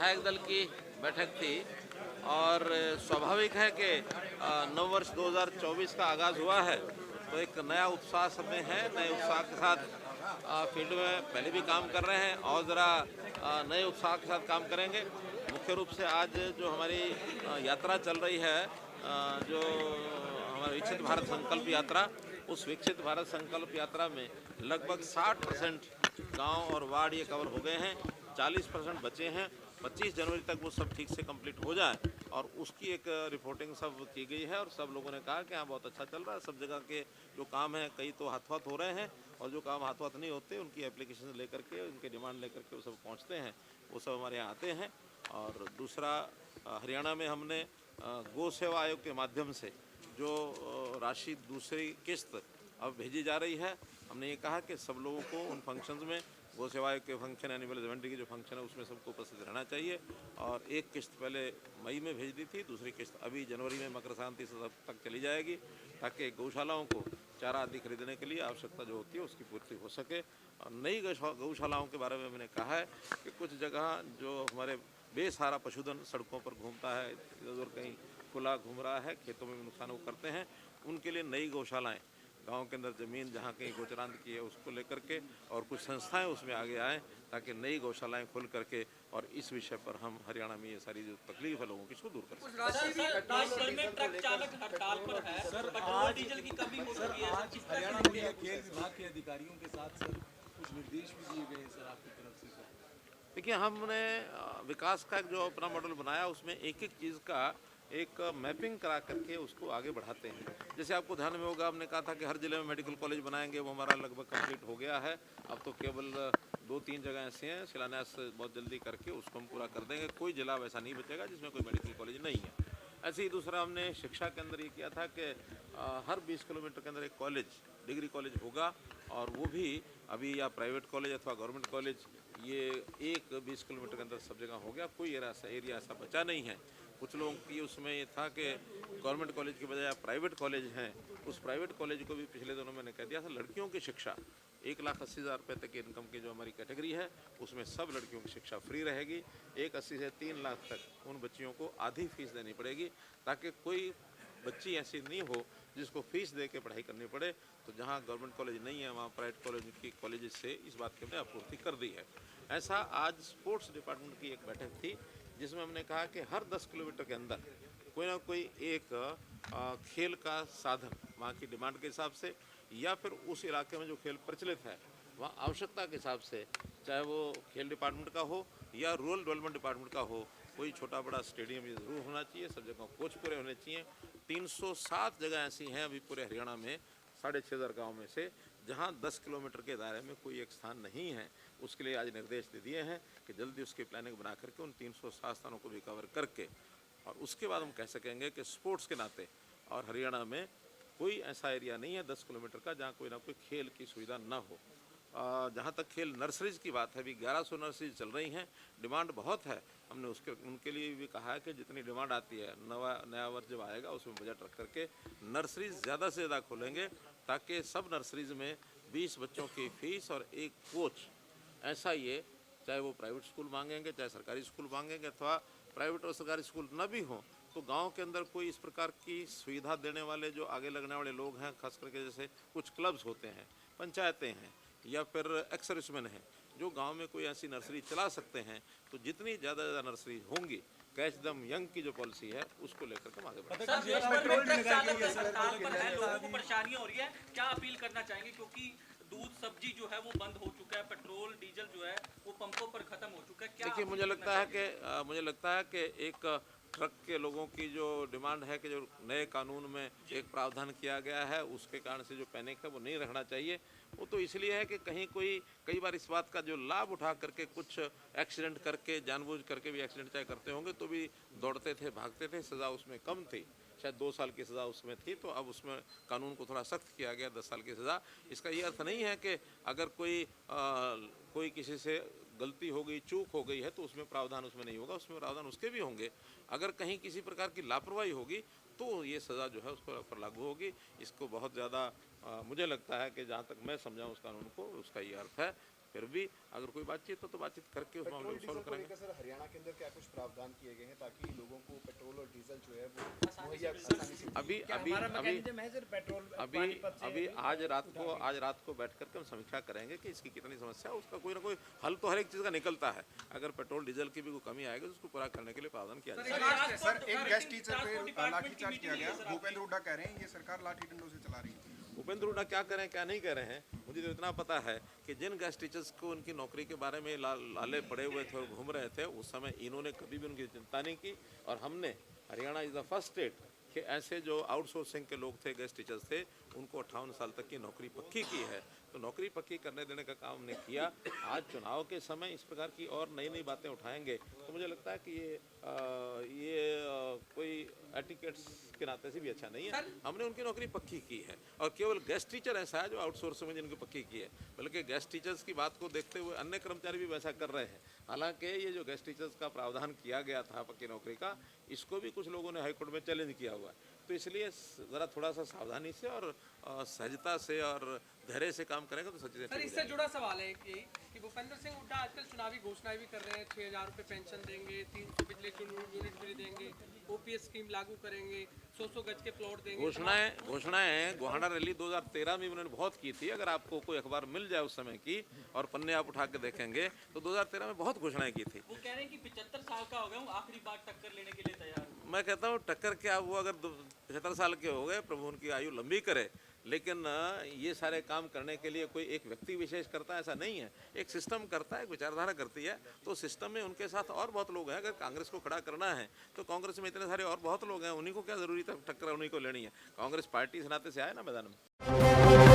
विधायक दल की बैठक थी और स्वाभाविक है कि नव वर्ष 2024 का आगाज़ हुआ है तो एक नया उत्साह सब में है। नए उत्साह के साथ फील्ड में पहले भी काम कर रहे हैं और ज़रा नए उत्साह के साथ काम करेंगे। मुख्य रूप से आज जो हमारी यात्रा चल रही है, जो हमारा विकसित भारत संकल्प यात्रा, उस विकसित भारत संकल्प यात्रा में लगभग 60% गांव और वार्ड ये कवर हो गए हैं, 40% बचे हैं। 25 जनवरी तक वो सब ठीक से कंप्लीट हो जाए और उसकी एक रिपोर्टिंग सब की गई है और सब लोगों ने कहा कि हाँ बहुत अच्छा चल रहा है। सब जगह के जो काम हैं कई तो हाथ हो रहे हैं और जो काम हाथ नहीं होते उनकी एप्लीकेशन लेकर के, उनके डिमांड लेकर के वो सब पहुँचते हैं, वो सब हमारे यहाँ आते हैं। और दूसरा, हरियाणा में हमने गौ सेवा आयोग के माध्यम से जो राशि दूसरी किस्त अब भेजी जा रही है, हमने ये कहा कि सब लोगों को उन फंक्शंस में, गौ सेवा आयोग के फंक्शन, एनिमल हस्बेंड्री के जो फंक्शन है उसमें सबको उपस्थित रहना चाहिए। और एक किस्त पहले मई में भेज दी थी, दूसरी किस्त अभी जनवरी में मकर संक्रांति तक चली जाएगी ताकि गौशालाओं को चारा आदि खरीदने के लिए आवश्यकता जो होती है उसकी पूर्ति हो सके। और नई गौशालाओं के बारे में मैंने कहा है कि कुछ जगह जो हमारे बेसहारा पशुधन सड़कों पर घूमता है, इधर उधर कहीं खुला घूम रहा है, खेतों में नुकसान वो करते हैं, उनके लिए नई गौशालाएँ, गांव के अंदर ज़मीन जहां कहीं गोचरांत की है उसको लेकर के और कुछ संस्थाएं उसमें आगे आएँ ताकि नई गौशालाएं खोल करके और इस विषय पर हम हरियाणा में ये सारी जो तकलीफ है लोगों की इसको दूर कर सकें। राशि में ट्रक चालक हड़ताल पर है, सर पेट्रोल डीजल की कमी हो चुकी है। आज हरियाणा में खेल विभाग के अधिकारियों के साथ सर कुछ निर्देश भी दिए गए सर आपकी तरफ से सर। देखिए, हमने विकास का जो अपना मॉडल बनाया उसमें एक एक चीज़ का एक मैपिंग करा करके उसको आगे बढ़ाते हैं। जैसे आपको ध्यान में होगा, हमने कहा था कि हर जिले में मेडिकल कॉलेज बनाएंगे, वो हमारा लगभग कंप्लीट हो गया है। अब तो केवल 2-3 जगह ऐसे हैं, शिलान्यास बहुत जल्दी करके उसको हम पूरा कर देंगे। कोई जिला वैसा नहीं बचेगा जिसमें कोई मेडिकल कॉलेज नहीं है। ऐसे ही दूसरा, हमने शिक्षा के अंदर ये किया था कि हर 20 किलोमीटर के अंदर एक कॉलेज, डिग्री कॉलेज होगा और वो भी अभी या प्राइवेट कॉलेज अथवा गवर्नमेंट कॉलेज, ये एक 20 किलोमीटर के अंदर सब जगह हो गया। कोई एरिया ऐसा बचा नहीं है। कुछ लोगों की उसमें ये था कि गवर्नमेंट कॉलेज की बजाय प्राइवेट कॉलेज हैं, उस प्राइवेट कॉलेज को भी पिछले दिनों मैंने कह दिया था, लड़कियों की शिक्षा 1,80,000 रुपये तक की इनकम की जो हमारी कैटेगरी है उसमें सब लड़कियों की शिक्षा फ्री रहेगी। 1,80 से 3 लाख तक उन बच्चियों को आधी फीस देनी पड़ेगी ताकि कोई बच्ची ऐसी नहीं हो जिसको फीस दे के पढ़ाई करनी पड़े। तो जहाँ गवर्नमेंट कॉलेज नहीं है वहाँ प्राइवेट कॉलेज से इस बात की हमने आपूर्ति कर दी है। ऐसा आज स्पोर्ट्स डिपार्टमेंट की एक बैठक थी जिसमें हमने कहा कि हर 10 किलोमीटर के अंदर कोई ना कोई एक खेल का साधन वहाँ की डिमांड के हिसाब से या फिर उस इलाके में जो खेल प्रचलित है वहाँ आवश्यकता के हिसाब से, चाहे वो खेल डिपार्टमेंट का हो या रूरल डेवलपमेंट डिपार्टमेंट का हो, कोई छोटा बड़ा स्टेडियम ये ज़रूर होना चाहिए। सब जगह कोच पूरे होने चाहिए। 307 जगह ऐसी हैं अभी पूरे हरियाणा में 6,500 गाँव में से जहाँ 10 किलोमीटर के दायरे में कोई एक स्थान नहीं है। उसके लिए आज निर्देश दे दिए हैं कि जल्दी उसकी प्लानिंग बना करके उन 307 स्थानों को भी कवर करके और उसके बाद हम कह सकेंगे कि स्पोर्ट्स के नाते और हरियाणा में कोई ऐसा एरिया नहीं है 10 किलोमीटर का जहाँ कोई ना कोई खेल की सुविधा ना हो। जहाँ तक खेल नर्सरीज की बात है, अभी 1100 नर्सरीज चल रही हैं, डिमांड बहुत है। हमने उनके लिए भी कहा है कि जितनी डिमांड आती है, नया वर्ष जब आएगा उसमें बजट रख करके नर्सरीज ज़्यादा से ज़्यादा खोलेंगे ताकि सब नर्सरीज में 20 बच्चों की फीस और एक कोच, ऐसा ये, चाहे वो प्राइवेट स्कूल मांगेंगे, चाहे सरकारी स्कूल मांगेंगे अथवा प्राइवेट और सरकारी स्कूल न भी हों तो गांव के अंदर कोई इस प्रकार की सुविधा देने वाले जो आगे लगने वाले लोग हैं, खास करके जैसे कुछ क्लब्स होते हैं, पंचायतें हैं या फिर एक्स-सर्विसमैन हैं जो गांव में कोई ऐसी नर्सरी चला सकते हैं, तो जितनी ज़्यादा नर्सरी होंगी, कैच दम यंग की जो पॉलिसी है उसको लेकर के हम आगे बढ़ेंगे। सर, देश भर में ट्रक चालक हड़ताल पर है, लोगों को परेशानियां हो रही है, क्या अपील करना चाहेंगे? क्योंकि दूध सब्जी जो है वो बंद हो चुका है, पेट्रोल डीजल जो है वो पंपों पर खत्म हो चुका है। क्या देखिए, मुझे लगता है कि एक ट्रक के लोगों की जो डिमांड है कि जो नए कानून में एक प्रावधान किया गया है उसके कारण से जो पैनिक है वो नहीं रखना चाहिए। वो तो इसलिए है कि कहीं कई बार इस बात का जो लाभ उठा करके कुछ एक्सीडेंट करके, जानबूझ करके भी एक्सीडेंट चाहे करते होंगे तो भी दौड़ते थे, भागते थे, सज़ा उसमें कम थी, शायद 2 साल की सज़ा उसमें थी, तो अब उसमें कानून को थोड़ा सख्त किया गया, 10 साल की सज़ा। इसका ये अर्थ नहीं है कि अगर कोई किसी से गलती हो गई, चूक हो गई है तो उसमें प्रावधान उसमें नहीं होगा, उसमें प्रावधान उसके भी होंगे। अगर कहीं किसी प्रकार की लापरवाही होगी तो ये सज़ा जो है उसको पर लागू होगी। इसको बहुत ज़्यादा मुझे लगता है कि जहाँ तक मैं समझाऊँ उस कानून को, उसका ये अर्थ है फिर भी अगर कोई बातचीत हो तो बातचीत करके उस मामले को सॉल्व करेंगे। सर हरियाणा के अंदर क्या कुछ प्रावधान किए गए हैं ताकि लोगों को पेट्रोल और डीजल जो है वो मुहैया आसानी से अभी आज रात को बैठ करके हम समीक्षा करेंगे कि इसकी कितनी समस्या है, उसका कोई ना कोई हल तो हर एक चीज़ का निकलता है। अगर पेट्रोल डीजल की भी कोई कमी आएगी तो उसको पूरा करने के लिए प्रावधान किया जाएगा। सर एक गेस्ट टीचर पे लाठीचार्ज किया गया, भूपेंद्र हुड्डा कह रहे हैं ये सरकार लाठी डंडों से चला रही है। भूपेंद्र हुड्डा क्या करें क्या नहीं कह रहे हैं, मुझे तो इतना पता है कि जिन गेस्ट टीचर्स को उनकी नौकरी के बारे में लाले पड़े हुए थे और घूम रहे थे, उस समय इन्होंने कभी भी उनकी चिंता नहीं की। और हमने, Haryana is the first state कि ऐसे जो आउटसोर्सिंग के लोग थे, गेस्ट टीचर्स थे, उनको 58 साल तक की नौकरी पक्की की है। तो नौकरी पक्की करने देने का काम हमने किया। आज चुनाव के समय इस प्रकार की और नई नई बातें उठाएंगे तो मुझे लगता है कि ये कोई एटिकेट्स के नाते से भी अच्छा नहीं है। हमने उनकी नौकरी पक्की की है और केवल गेस्ट टीचर ऐसा है जो आउटसोर्सिंग में जिनकी पक्की की है, बल्कि गेस्ट टीचर्स की बात को देखते हुए अन्य कर्मचारी भी वैसा कर रहे हैं। हालांकि ये जो गेस्ट टीचर्स का प्रावधान किया गया था पक्की नौकरी का, इसको भी कुछ लोगों ने हाईकोर्ट में चैलेंज किया हुआ है। तो इसलिए ज़रा थोड़ा सा सावधानी से और सहजता से और धैर्य से काम करेंगे तो सच्ची सर इससे जुड़ा सवाल है कि भूपेंद्र सिंह हुड्डा आजकल चुनावी घोषणाएं भी कर रहे हैं, 6,000 रुपये पेंशन देंगे, 300 बिजली यूनिट फ्री देंगे, ओपीएस स्कीम लागू करेंगे, 100 गज के प्लॉट देंगे। घोषणाएं गोहाना रैली 2013 में उन्होंने बहुत की थी। अगर आपको कोई अखबार मिल जाए उस समय की और पन्ने आप उठा के देखेंगे तो 2013 में बहुत घोषणाएं की थी। वो कह रहे हैं कि 75 साल का हो गया हूँ, आखिरी बार टक्कर लेने के लिए तैयार हूँ। मैं कहता हूँ टक्कर क्या, वो अगर 75 साल के हो गए, प्रभु उनकी आयु लंबी करे, लेकिन ये सारे काम करने के लिए कोई एक व्यक्ति विशेष करता है ऐसा नहीं है। एक सिस्टम करता है, एक विचारधारा करती है। तो सिस्टम में उनके साथ और बहुत लोग हैं। अगर कांग्रेस को खड़ा करना है तो कांग्रेस में इतने सारे और बहुत लोग हैं, उन्हीं को क्या जरूरी टक्कर उन्हीं को लेनी है। कांग्रेस पार्टी इस नाते से आए ना मैदान में।